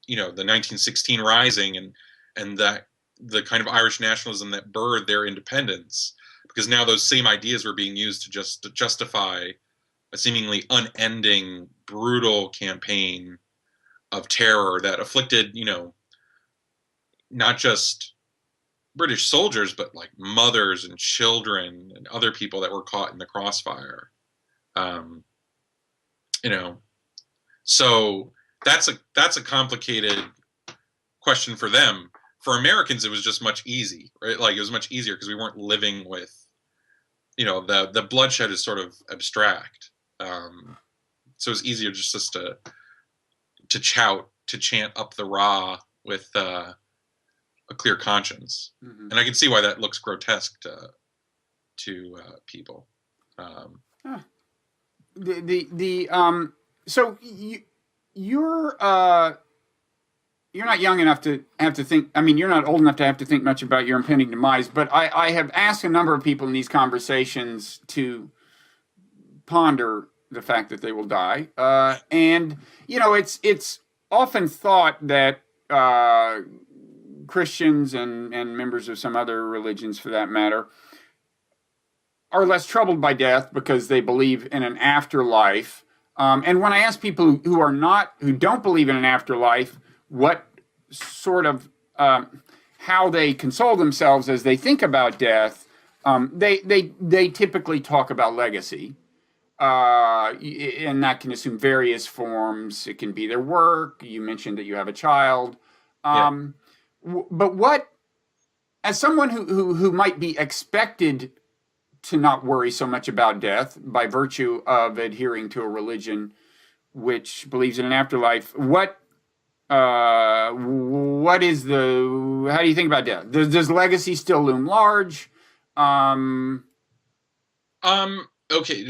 1916 Rising and that the kind of Irish nationalism that birthed their independence, because now those same ideas were being used to justify a seemingly unending, brutal campaign of terror that afflicted, not just British soldiers, but like mothers and children and other people that were caught in the crossfire. So that's a complicated question for them. For Americans, it was just much easy, right? Like it was much easier because we weren't living with, the bloodshed is sort of abstract. So it's easier just to chant up the Ra with a clear conscience, and I can see why that looks grotesque to people. So you're not young enough to have to think. I mean, you're not old enough to have to think much about your impending demise. But I have asked a number of people in these conversations to ponder the fact that they will die, and it's often thought that Christians and members of some other religions, for that matter, are less troubled by death because they believe in an afterlife. And when I ask people who don't believe in an afterlife, what sort of how they console themselves as they think about death, they typically talk about legacy. And that can assume various forms. It can be their work. You mentioned that you have a child. But what, as someone who might be expected to not worry so much about death by virtue of adhering to a religion which believes in an afterlife, what is how do you think about death? Does legacy still loom large? Okay,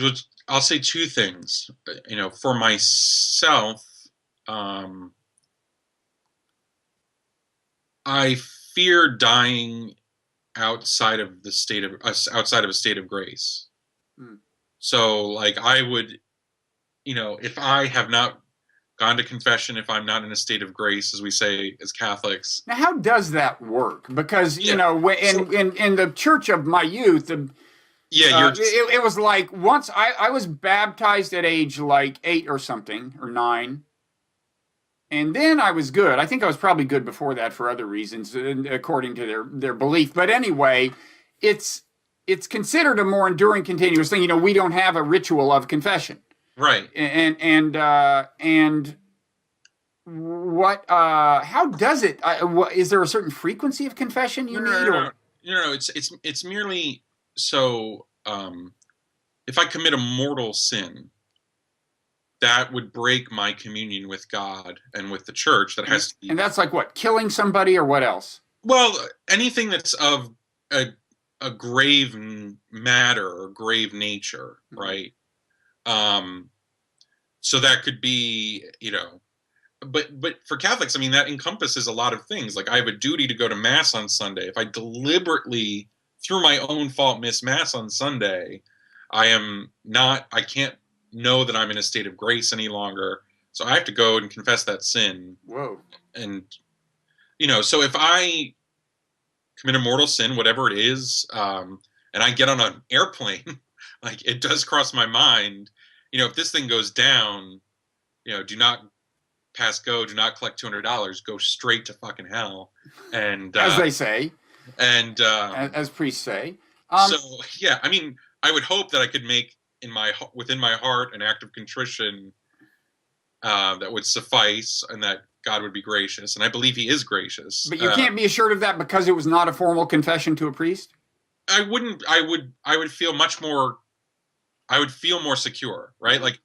I'll say two things. For myself, I fear dying outside of a state of grace. So, like, I would, if I have not gone to confession, if I'm not in a state of grace, as we say as Catholics. Now, how does that work? Because in the church of my youth, it was like once I was baptized at age like 8 or something, or 9. And then I was good. I think I was probably good before that for other reasons, according to their belief. But anyway, it's considered a more enduring, continuous thing. We don't have a ritual of confession, right? And what? How does it? Is there a certain frequency of confession you need? No. It's merely so. If I commit a mortal sin, that would break my communion with God and with the church. That has to be, and that's like what? Killing somebody, or what else? Well, anything that's of a grave matter or grave nature, right? So that could be, but for Catholics, I mean, that encompasses a lot of things. Like, I have a duty to go to Mass on Sunday. If I deliberately, through my own fault, miss Mass on Sunday, I can't know that I'm in a state of grace any longer. So I have to go and confess that sin. Whoa. And, so if I commit a mortal sin, whatever it is, and I get on an airplane, like, it does cross my mind, if this thing goes down, do not pass go, do not collect $200, go straight to fucking hell. And as they say, and as priests say. So yeah, I mean, I would hope that I could make within my heart an act of contrition that would suffice, and that God would be gracious, and I believe He is gracious. But you can't be assured of that because it was not a formal confession to a priest. I wouldn't. I would feel much more. I would feel more secure, right? Like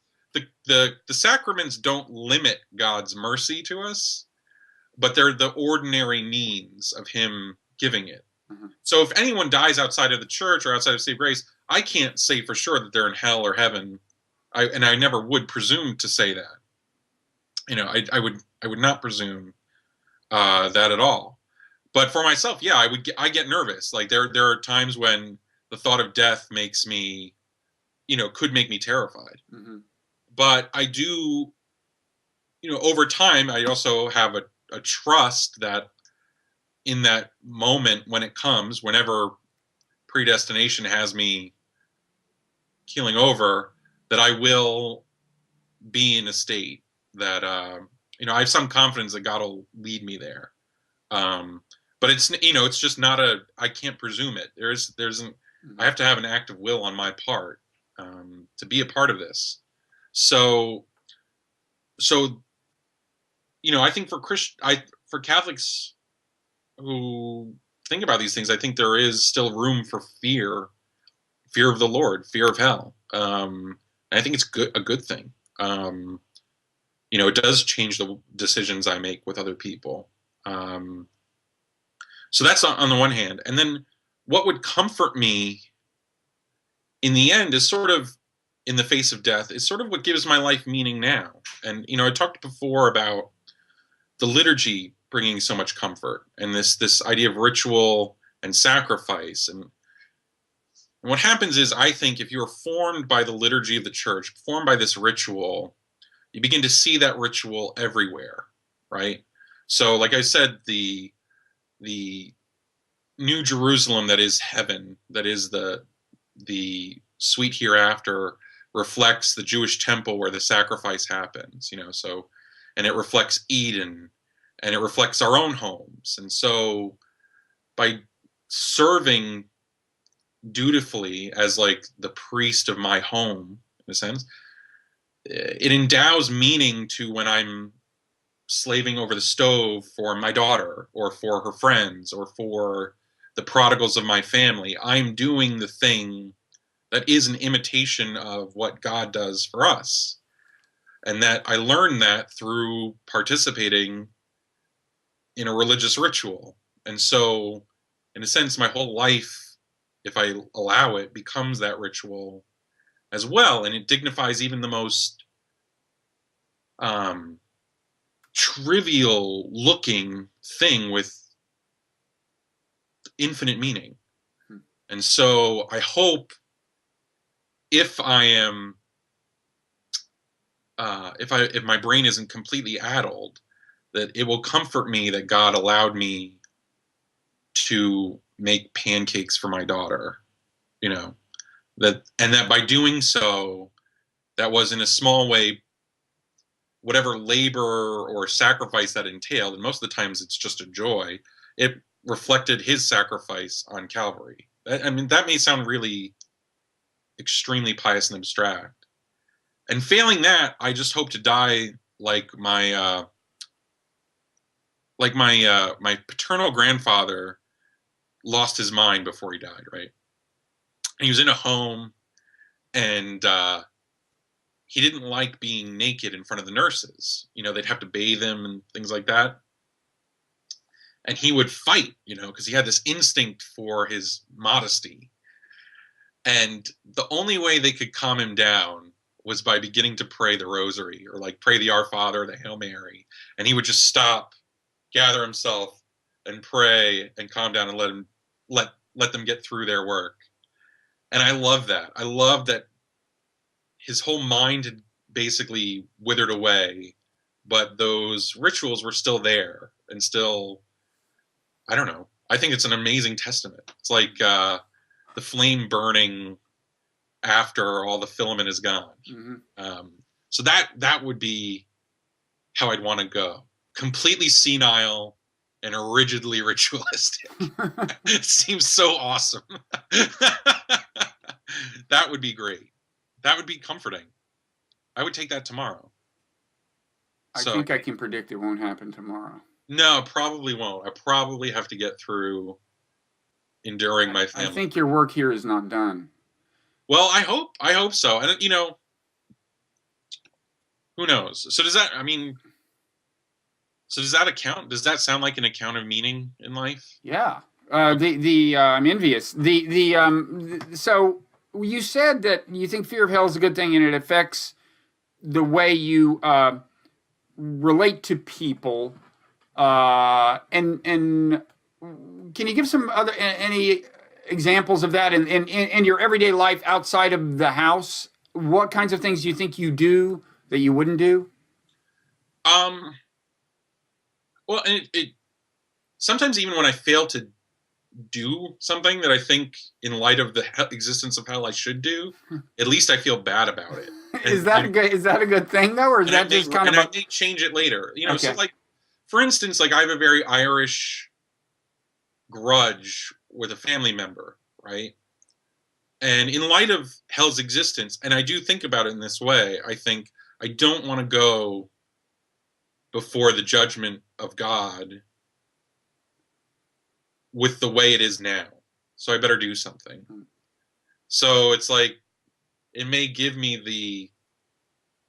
the sacraments don't limit God's mercy to us, but they're the ordinary means of Him giving it. So if anyone dies outside of the church or outside of state of grace, I can't say for sure that they're in hell or heaven. I never would presume to say that. I would not presume that at all. But for myself, yeah, I get nervous. Like, there are times when the thought of death makes me, could make me terrified. But I do, over time, I also have a trust that in that moment when it comes, whenever predestination has me keeling over, that I will be in a state that, I have some confidence that God will lead me there. But it's, it's just not I can't presume it. I have to have an act of will on my part, to be a part of this. So, I think for Catholics who think about these things, I think there is still room for fear of the Lord, fear of hell. And I think it's a good thing. It does change the decisions I make with other people. So that's on the one hand. And then what would comfort me in the end is sort of, in the face of death, is sort of what gives my life meaning now. And, I talked before about the liturgy bringing so much comfort, and this idea of ritual and sacrifice. And what happens is, I think, if you're formed by the liturgy of the church, formed by this ritual, you begin to see that ritual everywhere, right? So, like I said, the the New Jerusalem that is heaven, that is the sweet hereafter, reflects the Jewish temple where the sacrifice happens, so, and it reflects Eden, and it reflects our own homes. And so by serving dutifully as like the priest of my home, in a sense, it endows meaning to when I'm slaving over the stove for my daughter or for her friends or for the prodigals of my family. I'm doing the thing that is an imitation of what God does for us. And that I learned that through participating in a religious ritual. And so, in a sense, my whole life, if I allow it, becomes that ritual as well. And it dignifies even the most trivial looking thing with infinite meaning. And so I hope, if I am if my brain isn't completely addled, that it will comfort me that God allowed me to make pancakes for my daughter, that by doing so, that was in a small way, whatever labor or sacrifice that entailed, and most of the times it's just a joy, it reflected his sacrifice on Calvary. That may sound really extremely pious and abstract. And failing that, I just hope to die like my paternal grandfather lost his mind before he died, right? He was in a home, and he didn't like being naked in front of the nurses. They'd have to bathe him and things like that. And he would fight, because he had this instinct for his modesty. And the only way they could calm him down was by beginning to pray the rosary, or like pray the Our Father, the Hail Mary. And he would just stop, gather himself, and pray and calm down and let them get through their work. And I love that. I love that his whole mind had basically withered away, but those rituals were still there and still, I don't know. I think it's an amazing testament. It's like the flame burning after all the filament is gone. Mm-hmm. So that would be how I'd want to go. Completely senile and rigidly ritualistic. It seems so awesome. That would be great. That would be comforting. I would take that tomorrow. I think I can predict it won't happen tomorrow. No, probably won't. I probably have to get through enduring my family. I think your work here is not done. Well, I hope so. And who knows? So does that account? Does that sound like an account of meaning in life? Yeah. I'm envious. So you said that you think fear of hell is a good thing, and it affects the way you relate to people. And can you give some any examples of that in your everyday life outside of the house? What kinds of things do you think you do that you wouldn't do? Well, it sometimes, even when I fail to do something that I think, in light of the existence of hell, I should do, at least I feel bad about it. Is that a good thing though, or is that just kind of? I may change it later. Okay. So like, for instance, like I have a very Irish grudge with a family member, right? And in light of hell's existence, and I do think about it in this way, I think I don't want to go before the judgment of God with the way it is now. So I better do something. So it's like, it may give me the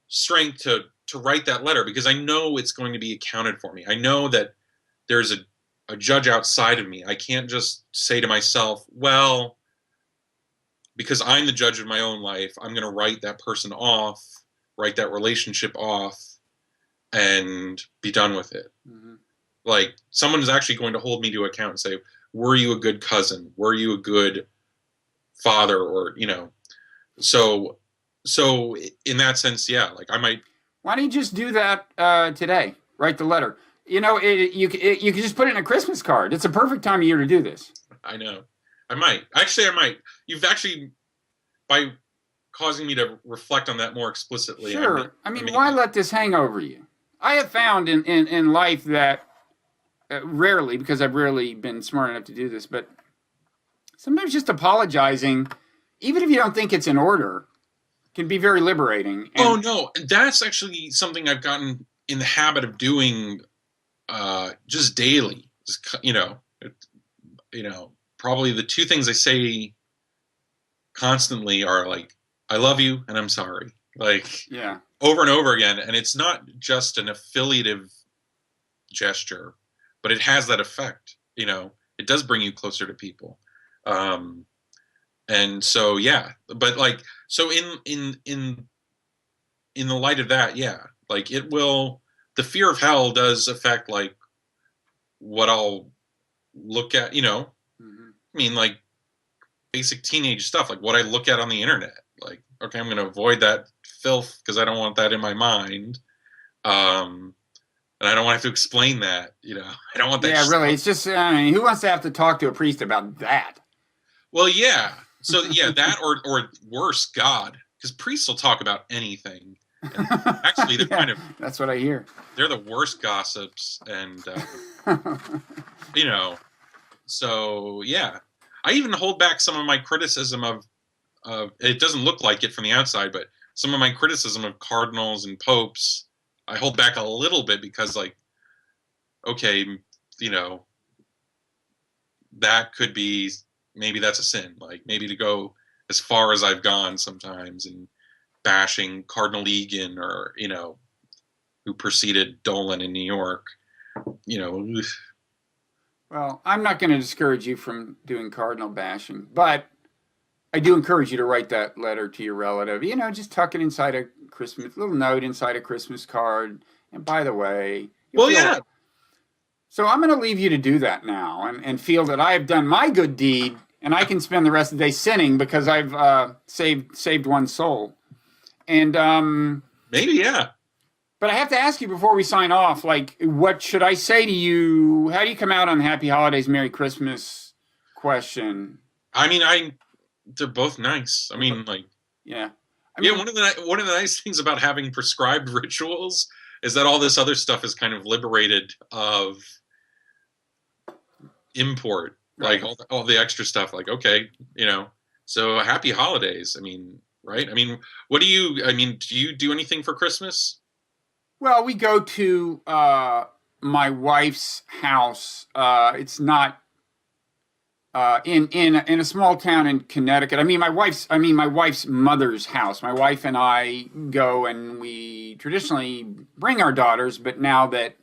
strength to write that letter, because I know it's going to be accounted for me. I know that there's a judge outside of me. I can't just say to myself, well, because I'm the judge of my own life, I'm going to write that person off, write that relationship off, and be done with it. Mm-hmm. Like, someone is actually going to hold me to account and say, were you a good cousin? Were you a good father? Or, so in that sense, yeah, like I might. Why don't you just do that today? Write the letter. You know, you can just put it in a Christmas card. It's a perfect time of year to do this. I know. I might. Actually, I might. You've actually, by causing me to reflect on that more explicitly. Sure. Why let this hang over you? I have found in life that rarely, because I've rarely been smart enough to do this, but sometimes just apologizing, even if you don't think it's in order, can be very liberating. And, oh, no. That's actually something I've gotten in the habit of doing just daily. Just, probably the two things I say constantly are like, I love you and I'm sorry. Like, yeah, over and over again. And it's not just an affiliative gesture, but it has that effect. It does bring you closer to people. And so, yeah, but like, so in the light of that, yeah, like the fear of hell does affect like what I'll look at, like basic teenage stuff, like what I look at on the internet. Like, okay, I'm going to avoid that filth because I don't want that in my mind. And I don't want to have to explain that, I don't want that. Yeah, really. It's just, who wants to have to talk to a priest about that? Well, yeah. So, yeah, that or worse, God, because priests will talk about anything. And actually, they're kind of... That's what I hear. They're the worst gossips. And, so, yeah. I even hold back some of my criticism of it doesn't look like it from the outside, but some of my criticism of cardinals and popes, I hold back a little bit because, like, okay, that could be, maybe that's a sin. Like, maybe to go as far as I've gone sometimes and bashing Cardinal Egan or, who preceded Dolan in New York, Well, I'm not going to discourage you from doing cardinal bashing, but I do encourage you to write that letter to your relative. Just tuck it inside a little note inside a Christmas card. And by the way, yeah. So I'm going to leave you to do that now and feel that I have done my good deed and I can spend the rest of the day sinning because I've saved one soul. And maybe, yeah. But I have to ask you before we sign off, like, what should I say to you? How do you come out on Happy Holidays, Merry Christmas question? They're both nice. Yeah. One of the nice things about having prescribed rituals is that all this other stuff is kind of liberated of import, right. Like all the extra stuff. Like, okay, so Happy Holidays. Right? What do you do anything for Christmas? Well, we go to my wife's house. It's not in a small town in Connecticut. My wife's mother's house. My wife and I go, and we traditionally bring our daughters, but now that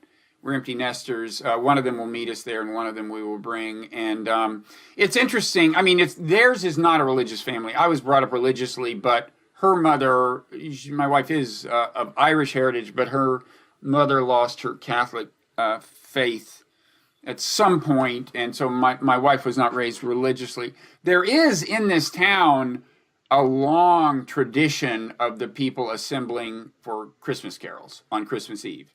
we're empty nesters, one of them will meet us there, and one of them we will bring. And it's interesting. Theirs is not a religious family. I was brought up religiously, but her mother, my wife is of Irish heritage, but her mother lost her Catholic faith at some point, and so my wife was not raised religiously. There is in this town a long tradition of the people assembling for Christmas carols on Christmas Eve,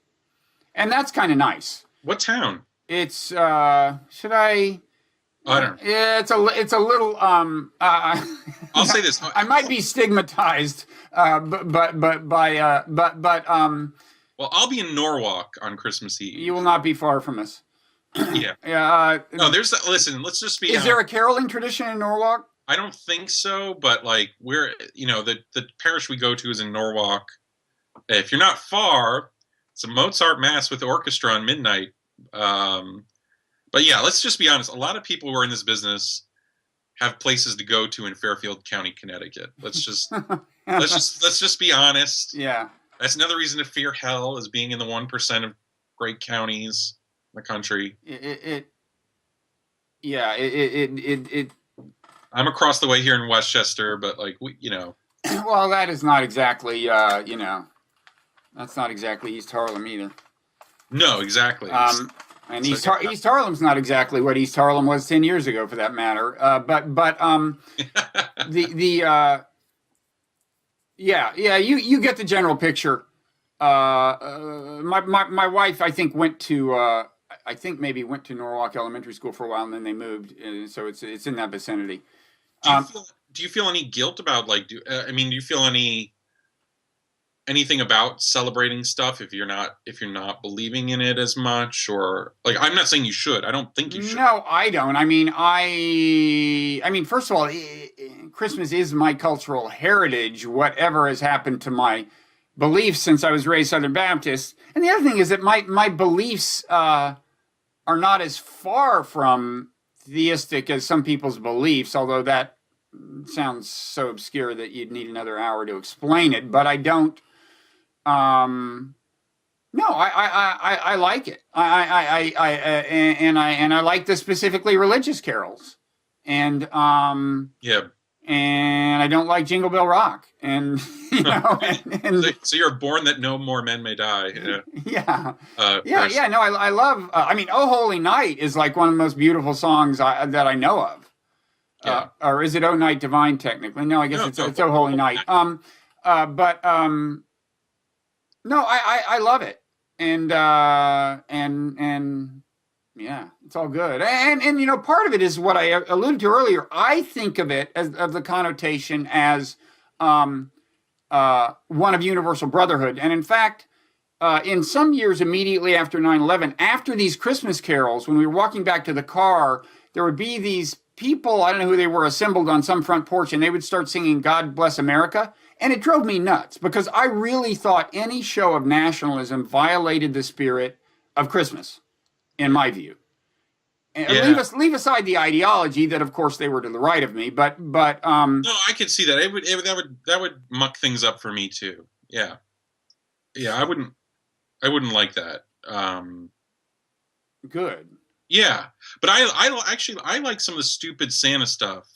and that's kind of nice. What town? It's should I? I don't know. Yeah, it's a little. I'll say this. I might be stigmatized, but. Well, I'll be in Norwalk on Christmas Eve. You will not be far from us. Yeah. No, listen. Let's just be. Is there a caroling tradition in Norwalk? I don't think so, but like we're, the parish we go to is in Norwalk. If you're not far, it's a Mozart mass with orchestra on midnight. But yeah, let's just be honest. A lot of people who are in this business have places to go to in Fairfield County, Connecticut. Let's just be honest. Yeah. That's another reason to fear hell, is being in the 1% of great counties in the country. I'm across the way here in Westchester, but like Well, that is not exactly that's not exactly East Harlem either. No, exactly. And East Harlem's not exactly what East Harlem was 10 years ago, for that matter. You get the general picture. my wife, I think, went to I think maybe went to Norwalk Elementary School for a while, and then they moved, so it's in that vicinity. Do you feel any guilt about, like, do you feel anything about celebrating stuff if you're not believing in it as much? Or, like, I'm not saying you should. I don't think you should. No, I don't. I mean, first of all, Christmas is my cultural heritage, whatever has happened to my beliefs since I was raised Southern Baptist. And the other thing is that my beliefs are not as far from theistic as some people's beliefs, although that sounds so obscure that you'd need another hour to explain it. But I don't. No, I like it. I like the specifically religious carols, and yeah, and I don't like Jingle Bell Rock, and you know, so you're born that no more men may die. Yeah, yeah. No, I love. I mean, "Oh Holy Night" is like one of the most beautiful songs that I know of. Yeah. Or is it "Oh Night Divine"? Technically, no. I guess it's "Oh Holy Night." No, I love it, and yeah, it's all good. And you know, part of it is what I alluded to earlier. I think of it as of the connotation as one of universal brotherhood. And in fact, in some years immediately after 9/11, after these Christmas carols, when we were walking back to the car, there would be these people, I don't know who they were, assembled on some front porch, and they would start singing "God Bless America." And it drove me nuts because I really thought any show of nationalism violated the spirit of Christmas, in my view. And leave aside the ideology that, of course, they were to the right of me, but no, I could see that. That would muck things up for me too. Yeah, I wouldn't like that. Good. Yeah, but I like some of the stupid Santa stuff.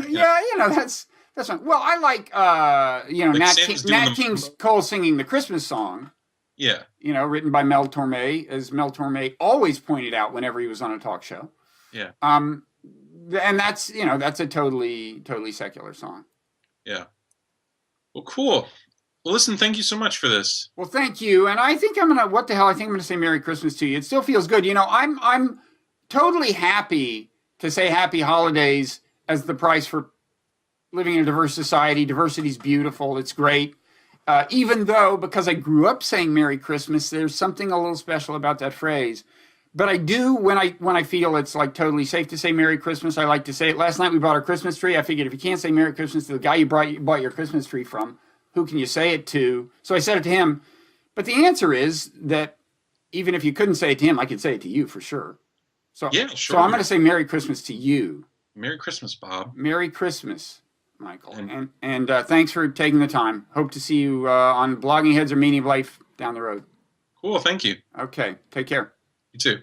Yeah, you know, that's not, well, I like Nat King Cole singing the Christmas song. Yeah. You know, written by Mel Torme, as Mel Torme always pointed out whenever he was on a talk show. Yeah. And that's a totally secular song. Yeah. Well, cool. Well, listen, thank you so much for this. Well, thank you. And I think I'm gonna say Merry Christmas to you. It still feels good. You know, I'm totally happy to say Happy Holidays as the price for living in a diverse society. Diversity is beautiful. It's great. Even though, because I grew up saying Merry Christmas, there's something a little special about that phrase. But I do, when I feel it's like totally safe to say Merry Christmas, I like to say it. Last night we bought our Christmas tree. I figured if you can't say Merry Christmas to the guy you bought your Christmas tree from, who can you say it to? So I said it to him. But the answer is that even if you couldn't say it to him, I could say it to you for sure. So, yeah, sure. So I'm going to say Merry Christmas to you. Merry Christmas, Bob. Merry Christmas, Michael. And thanks for taking the time. Hope to see you on Blogging Heads or Meaning of Life down the road. Cool. Thank you. Okay. Take care. You too.